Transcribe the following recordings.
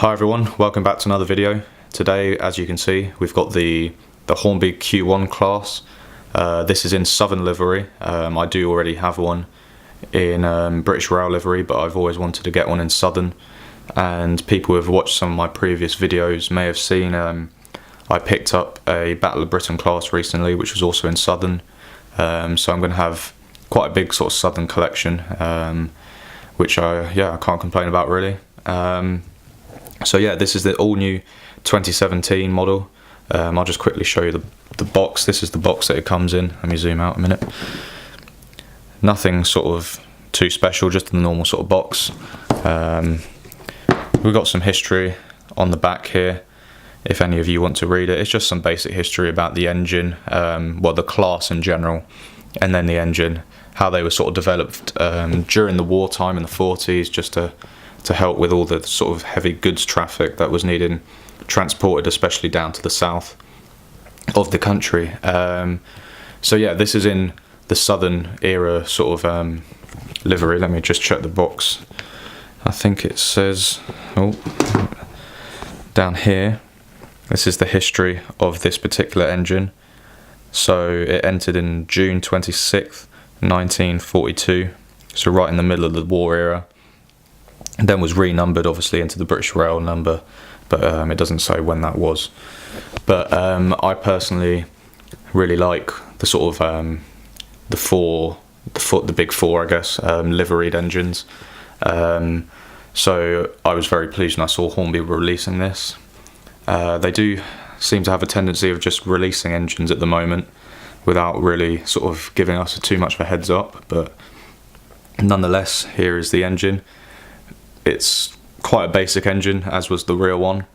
Hi everyone, welcome back to another video. Today, as you can see, we've got the Hornby Q1 class. This is in Southern livery. I do already have one in British Rail livery, but I've always wanted to get one in Southern. And people who have watched some of my previous videos may have seen I picked up a Battle of Britain class recently, which was also in Southern. So I'm going to have quite a big sort of Southern collection, which I can't complain about really. So yeah, this is the all new 2017 model. I'll just quickly show you the box. This is the box that it comes in. Let me zoom out a minute. Nothing sort of too special, just the normal sort of box. We've got some history on the back here, if any of you want to read it. It's just some basic history about the engine, well, the class in general, and then the engine, how they were sort of developed during the wartime in the 40s, just to help with all the sort of heavy goods traffic that was needed transported, especially down to the south of the country. So yeah, this is in the Southern era sort of livery. Let me just check the box. I think it says, down here, this is the history of this particular engine. So it entered in June 26th, 1942, so right in the middle of the war era. And then was renumbered obviously into the British Rail number, but it doesn't say when that was. But I personally really like the sort of the big four, I guess, liveried engines. So I was very pleased when I saw Hornby were releasing this. They do seem to have a tendency of just releasing engines at the moment without really sort of giving us too much of a heads up, but nonetheless, here is the engine. It's quite a basic engine, as was the real one.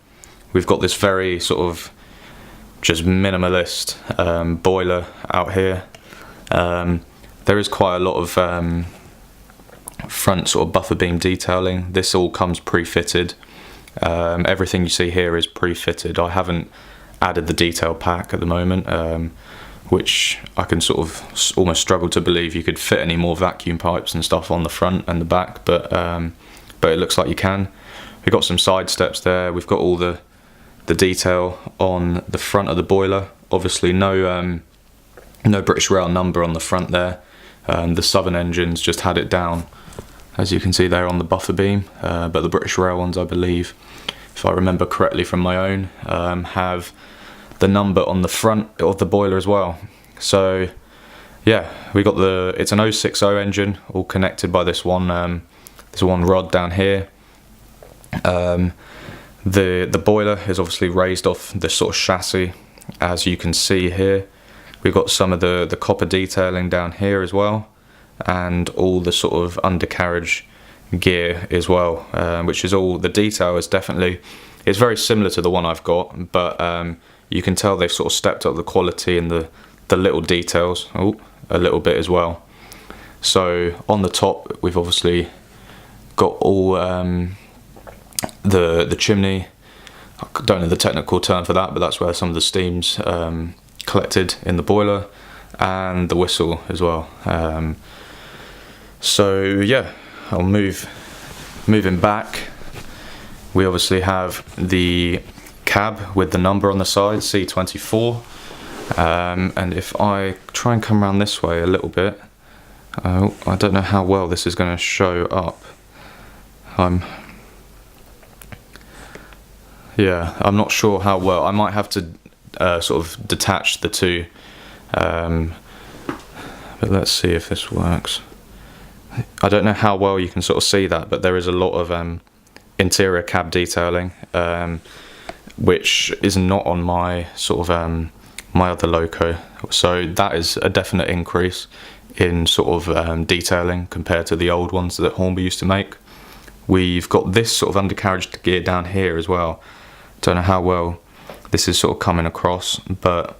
We've got this very sort of just minimalist boiler out here. There is quite a lot of front sort of buffer beam detailing. This all comes pre-fitted. Everything you see here is pre-fitted. I haven't added the detail pack at the moment, which I can sort of almost struggle to believe you could fit any more vacuum pipes and stuff on the front and the back, but it looks like you can. We've got some side steps there. We've got all the detail on the front of the boiler. Obviously no British Rail number on the front there. The Southern engines just had it down, as you can see there, on the buffer beam, but the British Rail ones, I believe, if I remember correctly from my own, have the number on the front of the boiler as well. So yeah, we got it's an 060 engine, all connected by this one rod down here. The boiler is obviously raised off this sort of chassis, as you can see here. We've got some of the copper detailing down here as well, and all the sort of undercarriage gear as well, which is all, the detail is definitely, it's very similar to the one I've got, but you can tell they've sort of stepped up the quality and the little details a little bit as well. So on the top we've obviously got all the chimney. I don't know the technical term for that, but that's where some of the steam's collected in the boiler, and the whistle as well. So yeah, I'll moving back. We obviously have the cab with the number on the side, C24, and if I try and come around this way a little bit, I don't know how well this is going to show up. I'm not sure how well. I might have to sort of detach the two, but let's see if this works. I don't know how well you can sort of see that, but there is a lot of interior cab detailing, which is not on my sort of my other loco. So that is a definite increase in sort of detailing compared to the old ones that Hornby used to make. We've got this sort of undercarriage gear down here as well. Don't know how well this is sort of coming across, but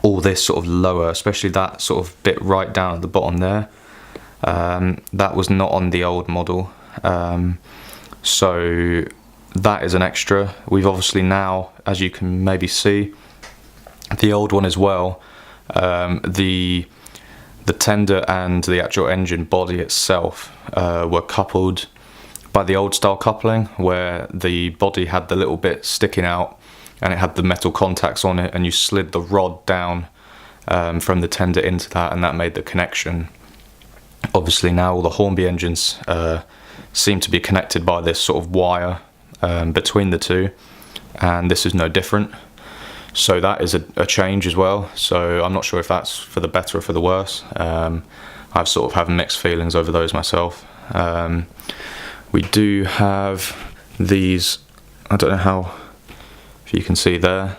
all this sort of lower, especially that sort of bit right down at the bottom there, that was not on the old model. So that is an extra. We've obviously now, as you can maybe see, the old one as well, the tender and the actual engine body itself were coupled by the old style coupling, where the body had the little bit sticking out and it had the metal contacts on it, and you slid the rod down from the tender into that, and that made the connection. Obviously now all the Hornby engines seem to be connected by this sort of wire between the two, and this is no different. So that is a change as well. So I'm not sure if that's for the better or for the worse. I've sort of have mixed feelings over those myself. We do have these, I don't know how, if you can see there,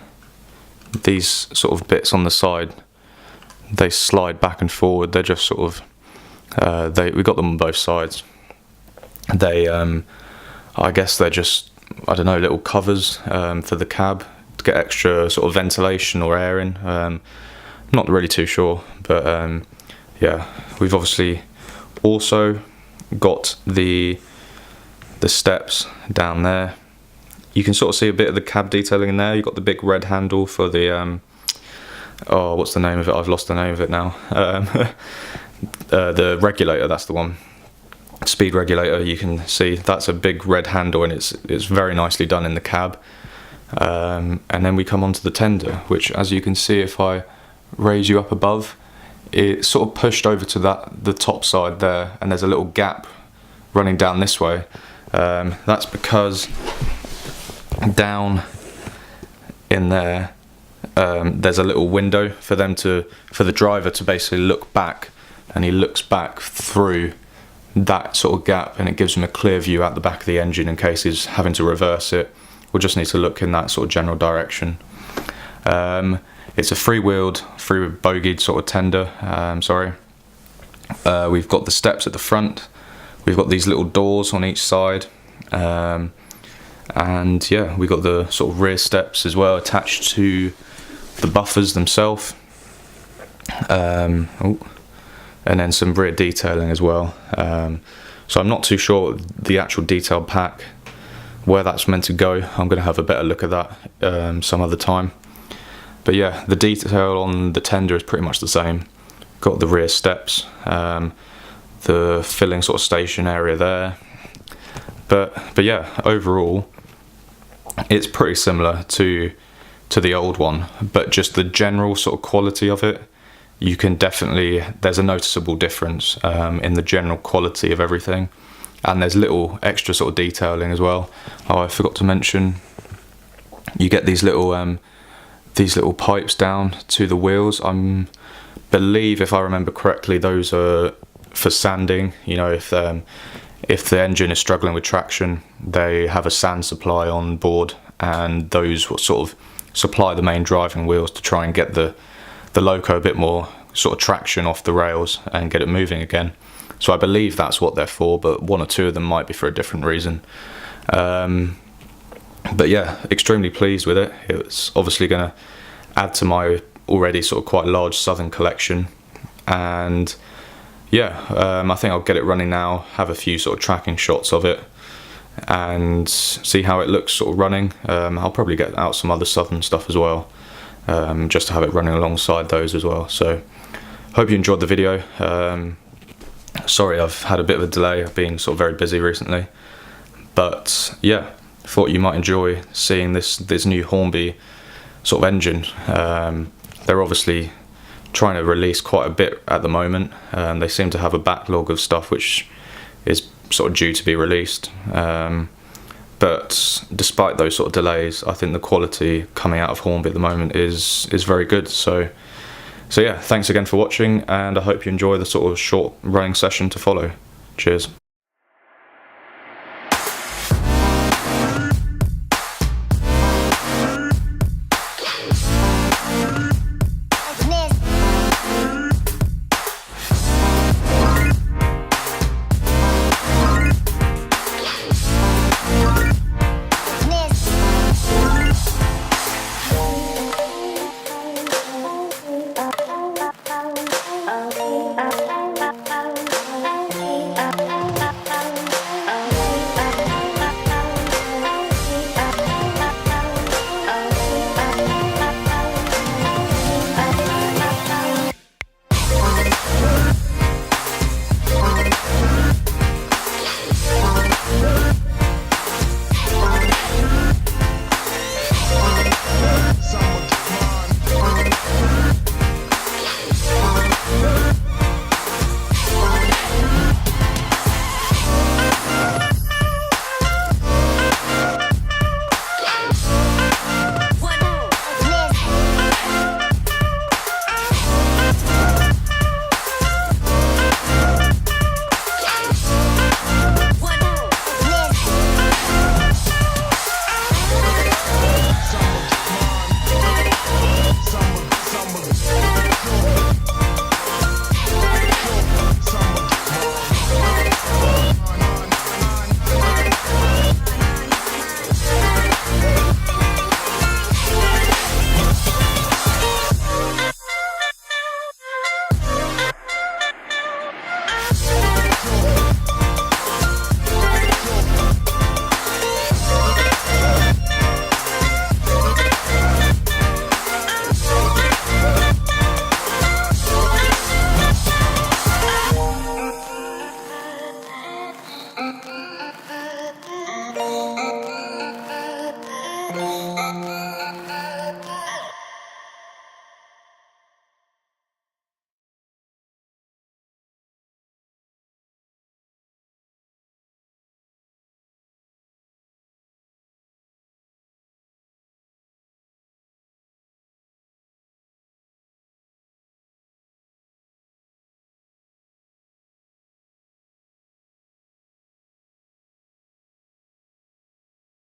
these sort of bits on the side, they slide back and forward. They're just sort of, we got them on both sides. They, I guess they're just, I don't know, little covers for the cab to get extra sort of ventilation or air in. Not really too sure, but yeah, we've obviously also got the steps down there. You can sort of see a bit of the cab detailing in there. You've got the big red handle for the oh, what's the name of it? I've lost the name of it now. The regulator, that's the one. Speed regulator. You can see that's a big red handle, and it's very nicely done in the cab. And then we come onto the tender, which, as you can see, if I raise you up above, it's sort of pushed over to the top side there, and there's a little gap running down this way. That's because down in there there's a little window for the driver to basically look back, and he looks back through that sort of gap, and it gives him a clear view out the back of the engine in case he's having to reverse it. We'll just need to look in that sort of general direction. It's a three-wheeled, three-bogeyed sort of tender. We've got the steps at the front. We've got these little doors on each side. And yeah, we got the sort of rear steps as well attached to the buffers themselves. And then some rear detailing as well. So I'm not too sure the actual detailed pack, where that's meant to go. I'm going to have a better look at that some other time. But yeah, the detail on the tender is pretty much the same. Got the rear steps, the filling sort of station area there. But yeah, overall, it's pretty similar to the old one, but just the general sort of quality of it, you can definitely, there's a noticeable difference in the general quality of everything. And there's little extra sort of detailing as well. Oh, I forgot to mention, you get these little pipes down to the wheels. I believe, if I remember correctly, those are for sanding. You know, if the engine is struggling with traction, they have a sand supply on board, and those will sort of supply the main driving wheels to try and get the loco a bit more sort of traction off the rails and get it moving again. So I believe that's what they're for, but one or two of them might be for a different reason. But yeah, extremely pleased with it. It's obviously going to add to my already sort of quite large southern collection. And yeah, I think I'll get it running now, have a few sort of tracking shots of it, and see how it looks sort of running. I'll probably get out some other southern stuff as well, just to have it running alongside those as well. So hope you enjoyed the video. Sorry I've had a bit of a delay, I've been sort of very busy recently, but yeah, thought you might enjoy seeing this new Hornby sort of engine. They're obviously trying to release quite a bit at the moment. They seem to have a backlog of stuff which is sort of due to be released, but despite those sort of delays, I think the quality coming out of Hornby at the moment is very good. So yeah, thanks again for watching, and I hope you enjoy the sort of short running session to follow. Cheers.